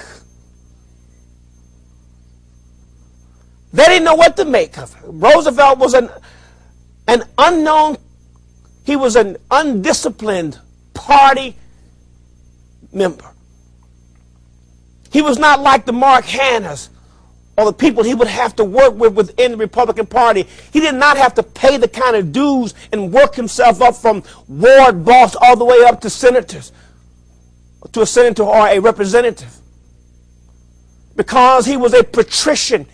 They didn't know what to make of it. Roosevelt was an unknown, he was an undisciplined party member. He was not like the Mark Hannas or the people he would have to work with within the Republican Party. He did not have to pay the kind of dues and work himself up from ward boss all the way up to senators, to a senator or a representative. Because he was a patrician,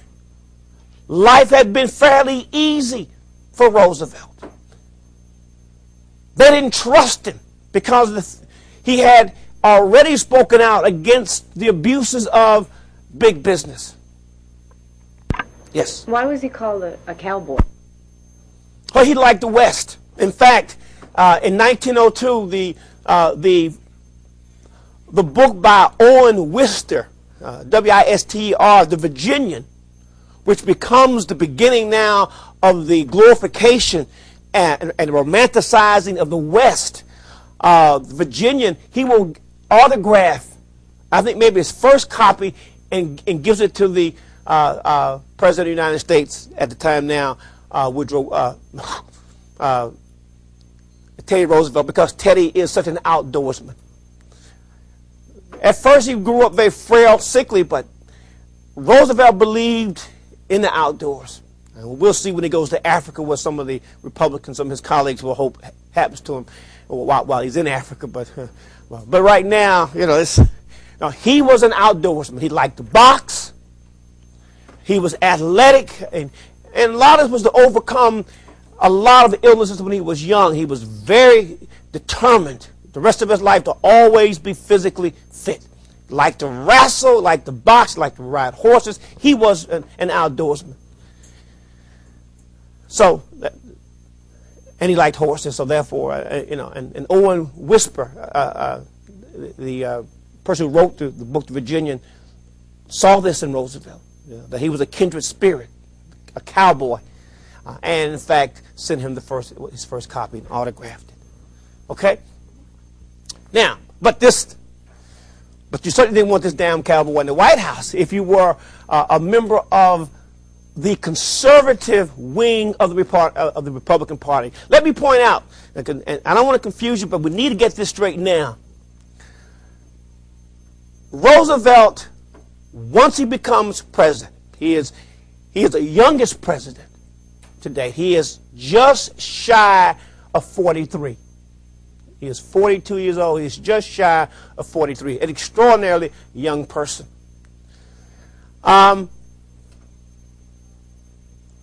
life had been fairly easy for Roosevelt. They didn't trust him because he had already spoken out against the abuses of big business. Yes? Why was he called a cowboy? Well, he liked the West. In fact, in 1902, the book by Owen Wister, W-I-S-T-E-R, The Virginian, which becomes the beginning now of the glorification and romanticizing of the West. Virginian, he will autograph, I think maybe his first copy, and gives it to the President of the United States at the time now, Teddy Roosevelt, because Teddy is such an outdoorsman. At first he grew up very frail, sickly, but Roosevelt believed in the outdoors. And we'll see when he goes to Africa what some of the Republicans, some of his colleagues will hope happens to him while he's in Africa. But right now, he was an outdoorsman. He liked to box. He was athletic, and a lot of it was to overcome a lot of illnesses when he was young. He was very determined the rest of his life to always be physically fit. Liked to wrestle, liked to box, liked to ride horses. He was an outdoorsman. So, and he liked horses, so therefore, and Owen Whisper, the person who wrote the book, The Virginian, saw this in Roosevelt, that he was a kindred spirit, a cowboy, and in fact sent him his first copy and autographed it. Okay? Now, but you certainly didn't want this damn cowboy in the White House if you were a member of the conservative wing of the Republican Party. Let me point out, and I don't want to confuse you, but we need to get this straight now. Roosevelt, once he becomes president, he is the youngest president today. He is just shy of 43. He is 42 years old. He is just shy of 43. An extraordinarily young person.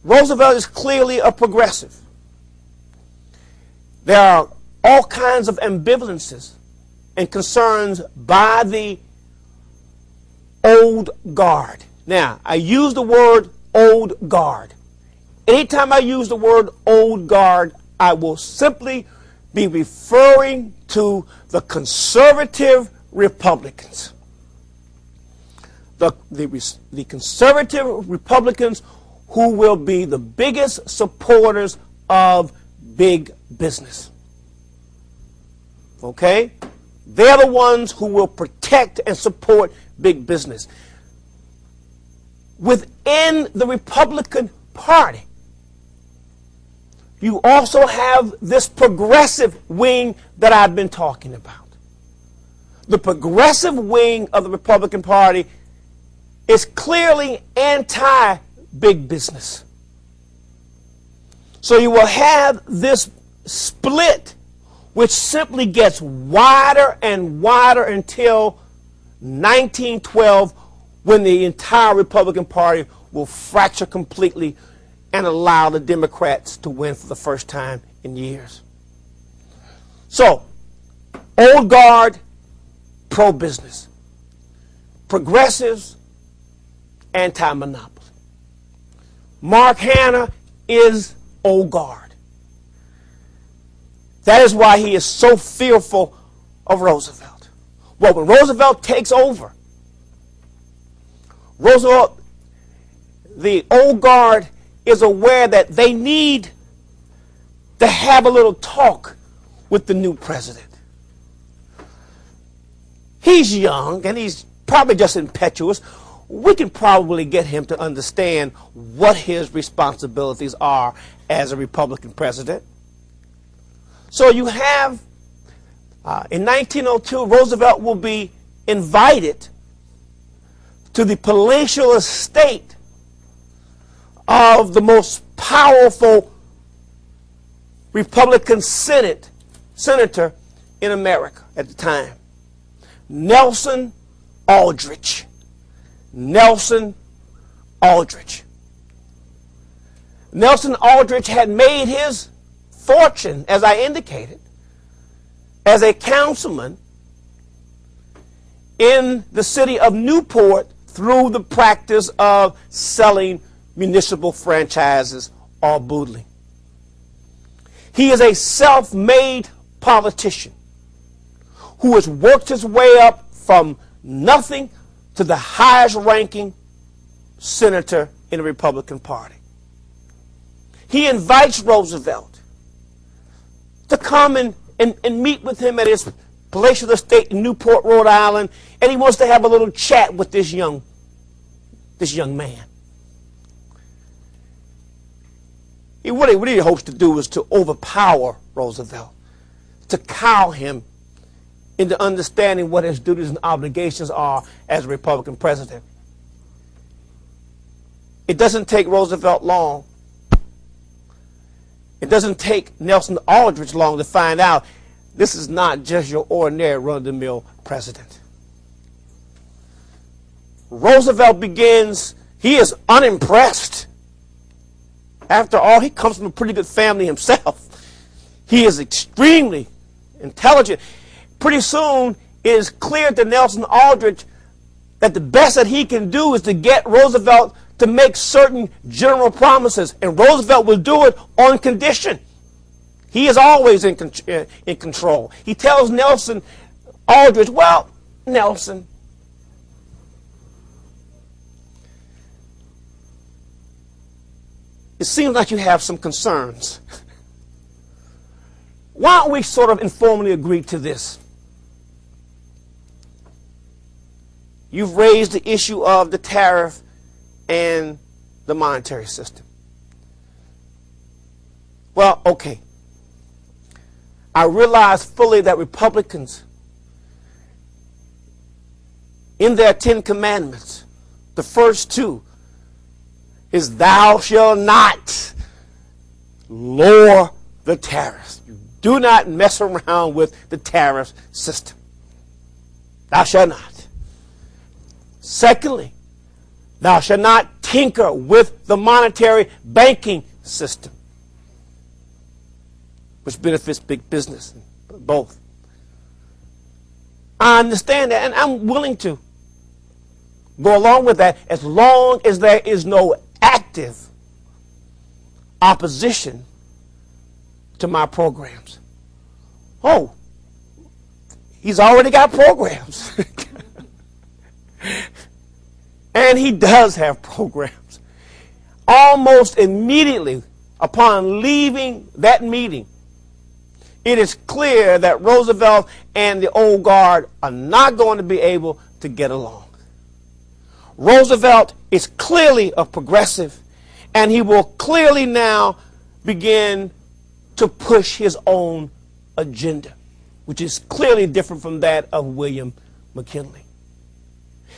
Roosevelt is clearly a progressive. There are all kinds of ambivalences and concerns by the old guard. Now, I use the word old guard. Anytime I use the word old guard, I will simply be referring to the conservative Republicans. The conservative Republicans who will be the biggest supporters of big business. Okay? They're the ones who will protect and support big business. Within the Republican Party, you also have this progressive wing that I've been talking about. The progressive wing of the Republican Party is clearly anti-big business. So you will have this split which simply gets wider and wider until 1912, when the entire Republican Party will fracture completely and allow the Democrats to win for the first time in years. So, old guard, pro-business. Progressives, anti-monopoly. Mark Hanna is old guard. That is why he is so fearful of Roosevelt. Well, when Roosevelt takes over, the old guard is aware that they need to have a little talk with the new president. He's young and he's probably just impetuous. We can probably get him to understand what his responsibilities are as a Republican president. So you have, in 1902, Roosevelt will be invited to the palatial estate of the most powerful Republican senator in America at the time, Nelson Aldrich. Nelson Aldrich. Nelson Aldrich had made his fortune, as I indicated, as a councilman in the city of Newport through the practice of selling municipal franchises or boodling. He is a self-made politician who has worked his way up from nothing to the highest ranking senator in the Republican Party. He invites Roosevelt to come and meet with him at his palatial estate in Newport, Rhode Island, and he wants to have a little chat with this young man. What he hopes to do is to overpower Roosevelt, to cow him into understanding what his duties and obligations are as a Republican president. It doesn't take Roosevelt long. It doesn't take Nelson Aldrich long to find out this is not just your ordinary run-of-the-mill president. Roosevelt begins, he is unimpressed. After all, he comes from a pretty good family himself. He is extremely intelligent. Pretty soon, it is clear to Nelson Aldrich that the best that he can do is to get Roosevelt to make certain general promises, and Roosevelt will do it on condition. He is always in control. He tells Nelson Aldrich, well, Nelson, it seems like you have some concerns. Why don't we sort of informally agree to this? You've raised the issue of the tariff and the monetary system. Well, okay. I realize fully that Republicans, in their 10 commandments, the first 2 is thou shalt not lower the tariffs. You do not mess around with the tariff system. Thou shalt not. Secondly, thou shalt not tinker with the monetary banking system, which benefits big business, both. I understand that, and I'm willing to go along with that as long as there is no active opposition to my programs. Oh, he's already got programs. And he does have programs. Almost immediately upon leaving that meeting, it is clear that Roosevelt and the old guard are not going to be able to get along. Roosevelt is clearly a progressive, and he will clearly now begin to push his own agenda, which is clearly different from that of William McKinley.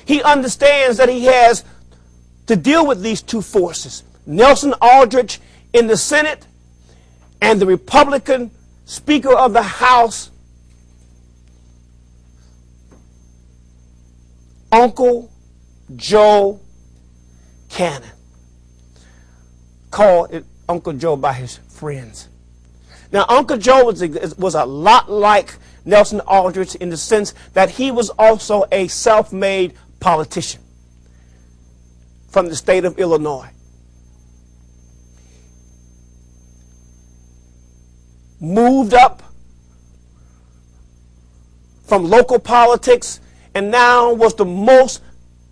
He understands that he has to deal with these 2 forces, Nelson Aldrich in the Senate and the Republican Speaker of the House, Uncle Joe Cannon. Call it Uncle Joe by his friends. Now, Uncle Joe was a lot like Nelson Aldrich in the sense that he was also a self-made politician from the state of Illinois. Moved up from local politics and now was the most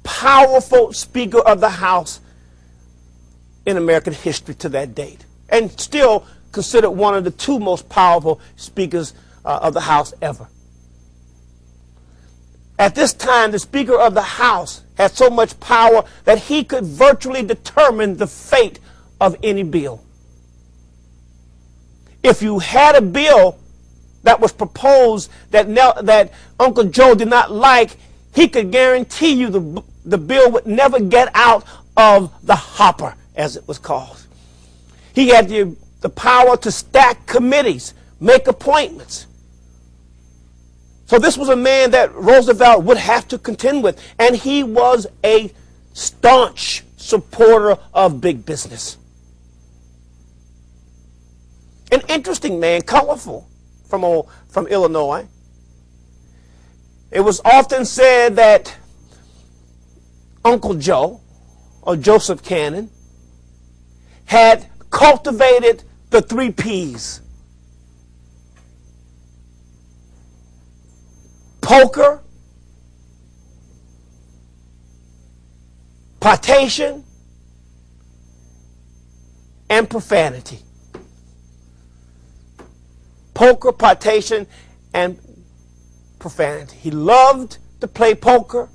powerful Speaker of the House in American history to that date, and still considered one of the 2 most powerful Speakers of the House ever. At this time, the Speaker of the House had so much power that he could virtually determine the fate of any bill. If you had a bill that was proposed that Uncle Joe did not like, he could guarantee you the bill would never get out of the hopper, as it was called. He had the power to stack committees, make appointments. So this was a man that Roosevelt would have to contend with, and he was a staunch supporter of big business. An interesting man, colorful, from Illinois. It was often said that Uncle Joe, or Joseph Cannon, had cultivated the 3 P's. Poker, potation, and profanity. poker, partation, and profanity. He loved to play poker.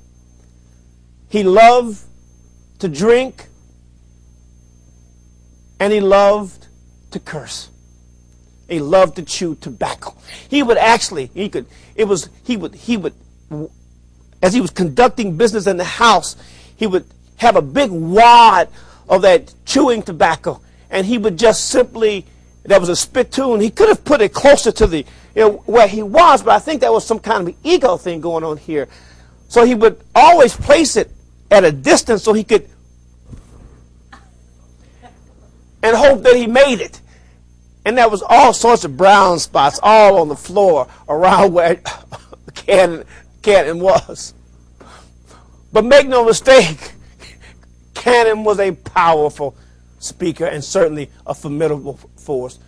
He loved to drink. And he loved to curse. He loved to chew tobacco. He would actually, as he was conducting business in the house, he would have a big wad of that chewing tobacco, and he would just simply, there was a spittoon. He could have put it closer to the, where he was, but I think that was some kind of an ego thing going on here. So he would always place it at a distance so he could, and hope that he made it. And there was all sorts of brown spots all on the floor around where Cannon was. But make no mistake, Cannon was a powerful speaker and certainly a formidable force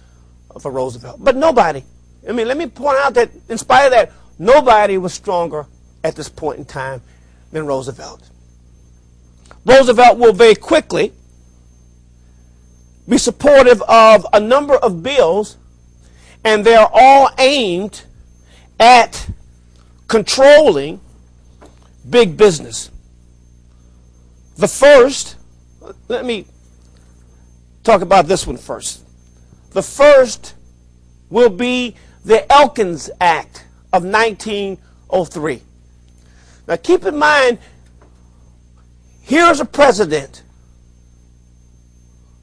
for Roosevelt. But nobody, let me point out that in spite of that, nobody was stronger at this point in time than Roosevelt. Roosevelt will very quickly be supportive of a number of bills, and they're all aimed at controlling big business. The first, let me talk about this one first. The first will be the Elkins Act of 1903. Now keep in mind, here's a president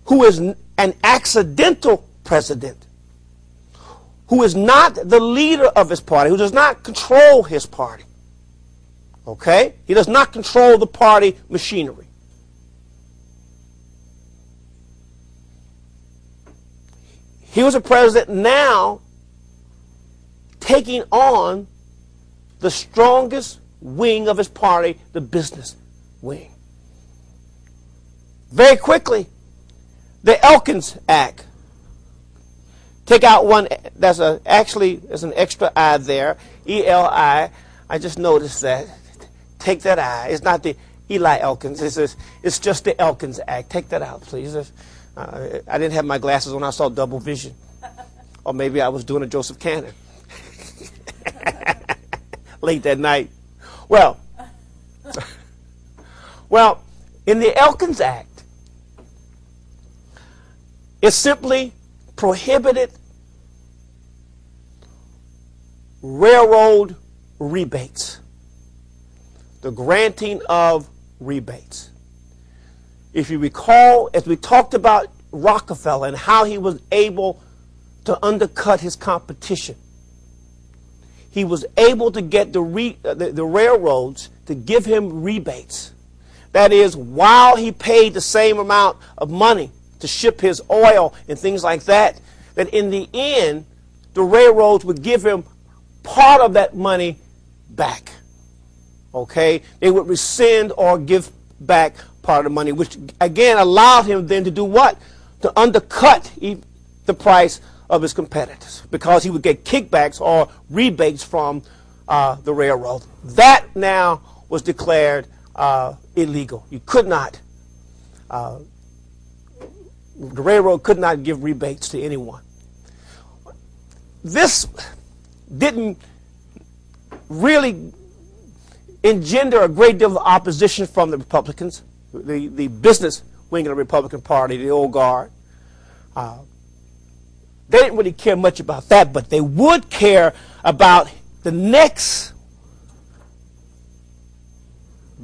who is an accidental president, who is not the leader of his party, who does not control his party. Okay? He does not control the party machinery. He was a president now taking on the strongest wing of his party, the business wing. Very quickly, the Elkins Act. Take out one, there's an extra I there, E-L-I. I just noticed that. Take that I. It's not the Eli Elkins. It's just the Elkins Act. Take that out, please. I didn't have my glasses on. I saw double vision. Or maybe I was doing a Joseph Cannon. Late that night. Well, in the Elkins Act, it simply prohibited railroad rebates, the granting of rebates. If you recall, as we talked about Rockefeller and how he was able to undercut his competition, he was able to get the railroads to give him rebates. That is, while he paid the same amount of money to ship his oil and things like that, that in the end, the railroads would give him part of that money back. Okay? They would rescind or give back part of the money, which again allowed him then to do what? To undercut the price of his competitors, because he would get kickbacks or rebates from the railroad. That now was declared illegal. You could not, the railroad could not give rebates to anyone. This didn't really engender a great deal of opposition from the Republicans, the business wing of the Republican Party, the old guard. They didn't really care much about that, but they would care about the next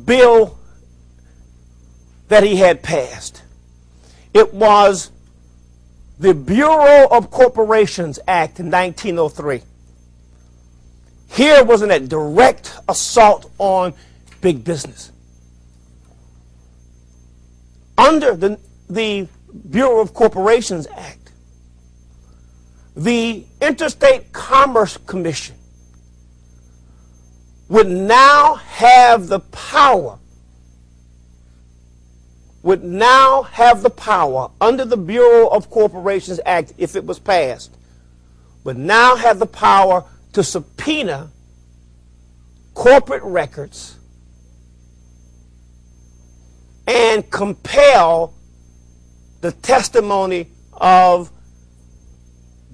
bill that he had passed. It was the Bureau of Corporations Act in 1903. Here wasn't a direct assault on big business. Under the Bureau of Corporations Act, the Interstate Commerce Commission would now have the power, under the Bureau of Corporations Act, if it was passed, would now have the power to subpoena corporate records and compel the testimony of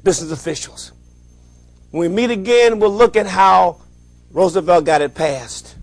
business officials. When we meet again, we'll look at how Roosevelt got it passed.